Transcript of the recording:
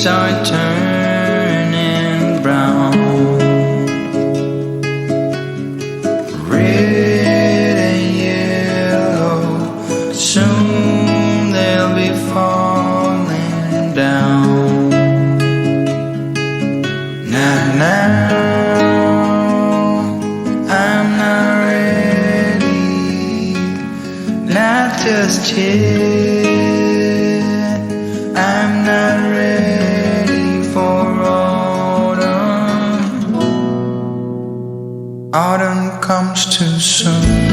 are turning brown. Red and yellow, soon they'll be falling down. Now, I'm not ready, not just yet. I'm not ready for autumn. Autumn comes too soon.